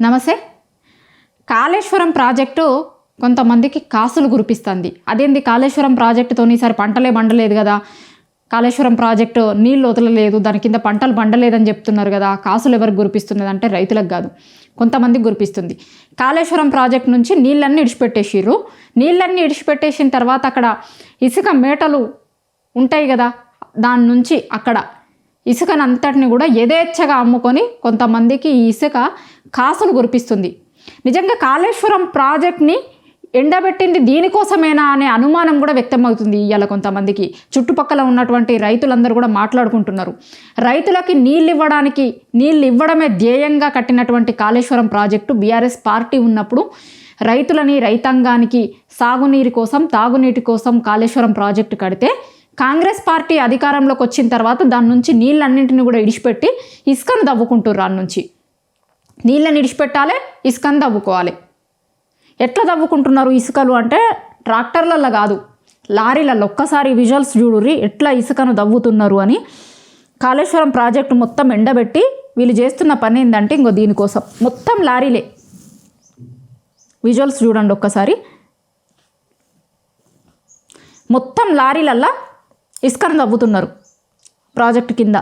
నమస్తే. కాళేశ్వరం ప్రాజెక్టు కొంతమందికి కాసులు కురిపిస్తుంది. అదేంది కాళేశ్వరం ప్రాజెక్టుతో ఈసారి పంటలే పండలేదు కదా, కాళేశ్వరం ప్రాజెక్టు నీళ్ళు వదలలేదు, దాని కింద పంటలు పండలేదని చెప్తున్నారు కదా, కాసులు ఎవరికి కురిపిస్తున్నది అంటే రైతులకు కాదు, కొంతమందికి కురిపిస్తుంది. కాళేశ్వరం ప్రాజెక్టు నుంచి నీళ్ళన్నీ ఇడిచిపెట్టేసిర్రు. నీళ్ళన్నీ ఇడిచిపెట్టేసిన తర్వాత అక్కడ ఇసుక మేటలు ఉంటాయి కదా, దాని నుంచి అక్కడ ఇసుకనంతటిని కూడా యథేచ్ఛగా అమ్ముకొని కొంతమందికి ఈ ఇసుక కాసులు కురిపిస్తుంది. నిజంగా కాళేశ్వరం ప్రాజెక్ట్ని ఎండబెట్టింది దీనికోసమేనా అనే అనుమానం కూడా వ్యక్తమవుతుంది. ఇవాళ కొంతమందికి చుట్టుపక్కల ఉన్నటువంటి రైతులందరూ కూడా మాట్లాడుకుంటున్నారు. రైతులకి నీళ్ళు ఇవ్వడమే ధ్యేయంగా కట్టినటువంటి కాళేశ్వరం ప్రాజెక్టు బీఆర్ఎస్ పార్టీ ఉన్నప్పుడు రైతాంగానికి సాగునీరు కోసం, తాగునీటి కోసం కాళేశ్వరం ప్రాజెక్టు కడితే కాంగ్రెస్ పార్టీ అధికారంలోకి వచ్చిన తర్వాత దాని నుంచి నీళ్ళన్నింటినీ కూడా ఇడిచిపెట్టి ఇసుకను దవ్వుకుంటారు. దాని నుంచి నీళ్ళని ఇడిచిపెట్టాలి, ఇసుకను దవ్వుకోవాలి. ఎట్లా దవ్వుకుంటున్నారు ఇసుకలు అంటే ట్రాక్టర్లలో కాదు, లారీలలో. ఒక్కసారి విజువల్స్ చూడుర్రి ఎట్లా ఇసుకను దవ్వుతున్నారు అని. కాళేశ్వరం ప్రాజెక్టు మొత్తం ఎండబెట్టి వీళ్ళు చేస్తున్న పని ఏంటంటే ఇంకో దీనికోసం మొత్తం లారీలే. విజువల్స్ చూడండి ఒక్కసారి. మొత్తం లారీలల్లో ఇసుకను దవ్వుతున్నారు ప్రాజెక్టు కింద.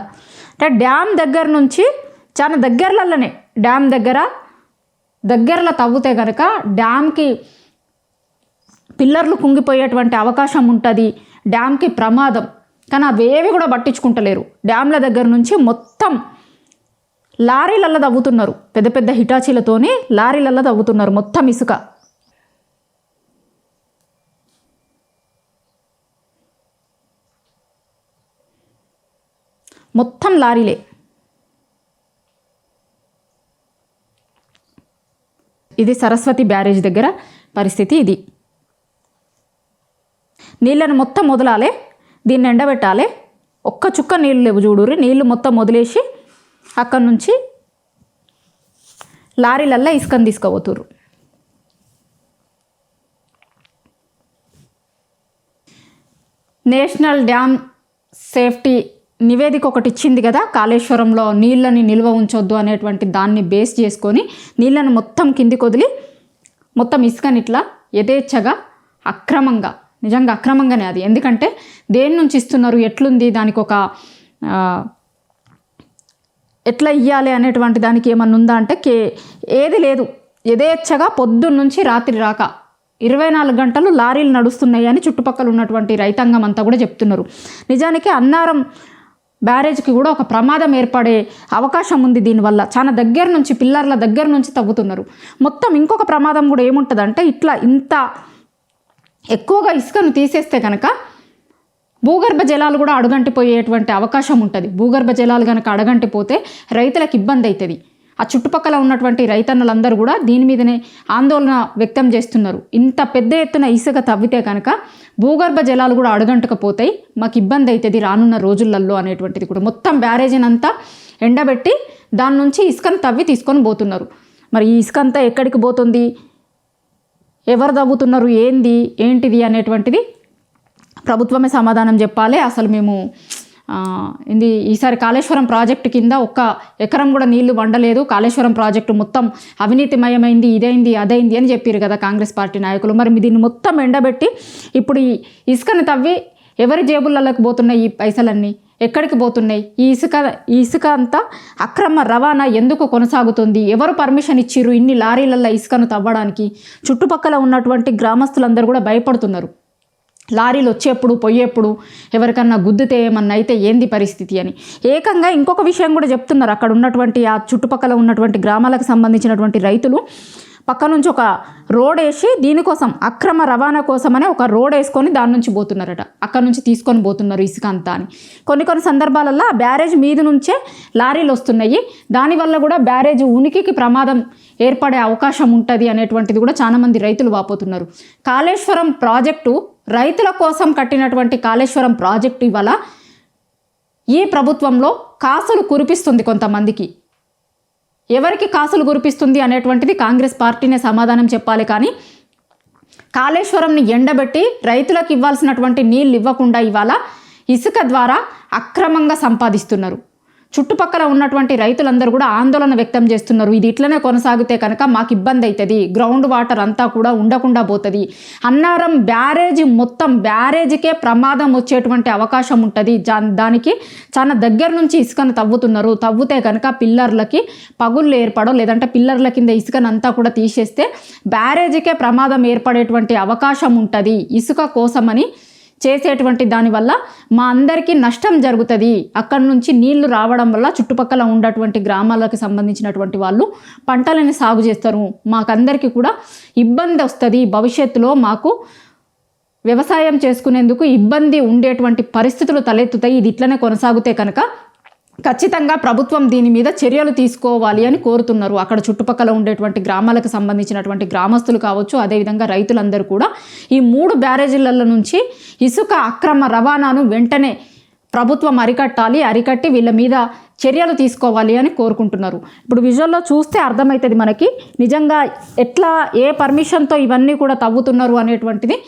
అంటే డ్యామ్ దగ్గర నుంచి చాలా దగ్గరలలోనే, డ్యామ్ దగ్గరలో తవ్వుతే కనుక డ్యామ్కి పిల్లర్లు కుంగిపోయేటువంటి అవకాశం ఉంటుంది, డ్యామ్కి ప్రమాదం. కానీ అవేవి కూడా పట్టించుకుంటలేరు. డ్యామ్ల దగ్గర నుంచి మొత్తం లారీలల్లో తవ్వుతున్నారు, పెద్ద పెద్ద హిటాచీలతోని లారీలల్లో తవ్వుతున్నారు మొత్తం ఇసుక. మొత్తం లారీలే. ఇది సరస్వతి బ్యారేజ్ దగ్గర పరిస్థితి ఇది. నీళ్ళను మొత్తం వదలాలి, దీన్ని ఎండబెట్టాలి. ఒక్క చుక్క నీళ్ళు లేవు చూడుర్రి. నీళ్ళు మొత్తం వదిలేసి అక్కడి నుంచి లారీలల్లో ఇసుకను తీసుకుపోతుర్రు. నేషనల్ డ్యామ్ సేఫ్టీ నివేదిక ఒకటి ఇచ్చింది కదా, కాళేశ్వరంలో నీళ్ళని నిల్వ ఉంచొద్దు అనేటువంటి దాన్ని బేస్ చేసుకొని నీళ్ళను మొత్తం కిందికి వదిలి మొత్తం ఇసుకని ఇట్లా యథేచ్ఛగా అక్రమంగా, నిజంగా అక్రమంగానే అది. ఎందుకంటే దేని నుంచి ఇస్తున్నారు, ఎట్లుంది, దానికి ఒక ఎట్లా ఇవ్వాలి అనేటువంటి దానికి ఏమన్నా ఉందా అంటే ఏది లేదు. యథేచ్ఛగా పొద్దున్న నుంచి రాత్రి రాక 24 గంటలు లారీలు నడుస్తున్నాయి అని చుట్టుపక్కల ఉన్నటువంటి రైతాంగం అంతా కూడా చెప్తున్నారు. నిజానికి అన్నారం బ్యారేజ్కి కూడా ఒక ప్రమాదం ఏర్పడే అవకాశం ఉంది దీనివల్ల. చాలా దగ్గర నుంచి, పిల్లర్ల దగ్గర నుంచి తవ్వుతున్నారు. మొత్తం ఇంకొక ప్రమాదం కూడా ఏముంటుందంటే ఇంత ఎక్కువగా ఇసుకను తీసేస్తే కనుక భూగర్భ జలాలు కూడా అడుగంటిపోయేటువంటి అవకాశం ఉంటుంది. భూగర్భ జలాలు కనుక అడగంటిపోతే రైతులకు ఇబ్బంది అవుతుంది. ఆ చుట్టుపక్కల ఉన్నటువంటి రైతన్నలందరూ కూడా దీని మీదనే ఆందోళన వ్యక్తం చేస్తున్నారు. ఇంత పెద్ద ఎత్తున ఇసుక తవ్వితే కనుక భూగర్భ జలాలు కూడా అడుగంటకపోతాయి, మాకు ఇబ్బంది అవుతుంది రానున్న రోజులలో అనేటువంటిది కూడా. మొత్తం బ్యారేజీని అంతా ఎండబెట్టి దాని నుంచి ఇసుకను తవ్వి తీసుకొని పోతున్నారు. మరి ఈ ఇసుక అంతా ఎక్కడికి పోతుంది, ఎవరు తవ్వుతున్నారు, ఏంటిది అనేటువంటిది ప్రభుత్వమే సమాధానం చెప్పాలి. అసలు మేము ఈసారి కాళేశ్వరం ప్రాజెక్టు కింద ఒక్క ఎకరం కూడా నీళ్లు వండలేదు, కాళేశ్వరం ప్రాజెక్టు మొత్తం అవినీతిమయమైంది, ఇదైంది అదైంది అని చెప్పారు కదా కాంగ్రెస్ పార్టీ నాయకులు. మరి దీన్ని మొత్తం ఎండబెట్టి ఇప్పుడు ఈ ఇసుకని తవ్వి ఎవరి జేబులలోకి పోతున్నాయి ఈ పైసలన్నీ, ఎక్కడికి పోతున్నాయి? ఈ ఇసుక అంతా అక్రమ రవాణా ఎందుకు కొనసాగుతుంది? ఎవరు పర్మిషన్ ఇచ్చిర్రు ఇన్ని లారీలల్లో ఇసుకను తవ్వడానికి? చుట్టుపక్కల ఉన్నటువంటి గ్రామస్తులందరూ కూడా భయపడుతున్నారు. లారీలు వచ్చేప్పుడు పోయేప్పుడు ఎవరికన్నా గుద్దితే ఏమన్నా అయితే ఏంది పరిస్థితి అని. ఏకంగా ఇంకొక విషయం కూడా చెప్తున్నారు. అక్కడ ఉన్నటువంటి ఆ చుట్టుపక్కల ఉన్నటువంటి గ్రామాలకు సంబంధించినటువంటి రైతులు పక్క నుంచి ఒక రోడ్ వేసి దీనికోసం అక్రమ రవాణా కోసమనే ఒక రోడ్ వేసుకొని దాని నుంచి పోతున్నారట, అక్కడ నుంచి తీసుకొని పోతున్నారు ఇసుక అంతా అని. కొన్ని సందర్భాలలో ఆ బ్యారేజ్ మీద నుంచే లారీలు వస్తున్నాయి, దానివల్ల కూడా బ్యారేజ్ ఉనికికి ప్రమాదం ఏర్పడే అవకాశం ఉంటుంది అనేటువంటిది కూడా చాలామంది రైతులు వాపోతున్నారు. కాళేశ్వరం ప్రాజెక్టు రైతుల కోసం కట్టినటువంటి కాళేశ్వరం ప్రాజెక్టు ఇవాళ ఈ ప్రభుత్వంలో కాసులు కురిపిస్తుంది కొంతమందికి. ఎవరికి కాసులు కురిపిస్తుంది అనేటువంటిది కాంగ్రెస్ పార్టీనే సమాధానం చెప్పాలి. కానీ కాళేశ్వరంని ఎండబెట్టి రైతులకు ఇవ్వాల్సినటువంటి నీళ్ళు ఇవ్వకుండా ఇవాళ ఇసుక ద్వారా అక్రమంగా సంపాదిస్తున్నారు. చుట్టుపక్కల ఉన్నటువంటి రైతులందరూ కూడా ఆందోళన వ్యక్తం చేస్తున్నారు. ఇది ఇట్లనే కొనసాగితే కనుక మాకు ఇబ్బంది అవుతుంది, గ్రౌండ్ వాటర్ అంతా కూడా ఉండకుండా పోతుంది, అన్నారం బ్యారేజీ మొత్తం బ్యారేజీకే ప్రమాదం వచ్చేటువంటి అవకాశం ఉంటుంది, దానికి చాలా దగ్గర నుంచి ఇసుకను తవ్వుతే కనుక పిల్లర్లకి పగుళ్ళు ఏర్పడో లేదంటే పిల్లర్ల కింద ఇసుకనంతా కూడా తీసేస్తే బ్యారేజీకే ప్రమాదం ఏర్పడేటువంటి అవకాశం ఉంటుంది, ఇసుక కోసమని చేసేటువంటి దానివల్ల మా అందరికీ నష్టం జరుగుతుంది, అక్కడి నుంచి నీళ్లు రావడం వల్ల చుట్టుపక్కల ఉన్నటువంటి గ్రామాలకు సంబంధించినటువంటి వాళ్ళు పంటలని సాగు చేస్తారు, మాకందరికీ కూడా ఇబ్బంది వస్తుంది, భవిష్యత్తులో మాకు వ్యవసాయం చేసుకునేందుకు ఇబ్బంది ఉండేటువంటి పరిస్థితులు తలెత్తుతాయి, ఇది ఇట్లనే కొనసాగితే కనుక ఖచ్చితంగా ప్రభుత్వం దీని మీద చర్యలు తీసుకోవాలి అని కోరుతున్నారు. అక్కడ చుట్టుపక్కల ఉండేటువంటి గ్రామాలకు సంబంధించినటువంటి గ్రామస్తులు కావచ్చు, అదేవిధంగా రైతులందరూ కూడా ఈ 3 బ్యారేజీల నుంచి ఇసుక అక్రమ రవాణాను వెంటనే ప్రభుత్వం అరికట్టి వీళ్ళ మీద చర్యలు తీసుకోవాలి అని కోరుకుంటున్నారు. ఇప్పుడు విజువల్లో చూస్తే అర్థమవుతుంది మనకి నిజంగా ఎట్లా ఏ పర్మిషన్తో ఇవన్నీ కూడా తవ్వుతున్నారు అనేటువంటిది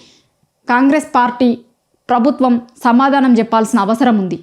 కాంగ్రెస్ పార్టీ ప్రభుత్వం సమాధానం చెప్పాల్సిన అవసరం ఉంది.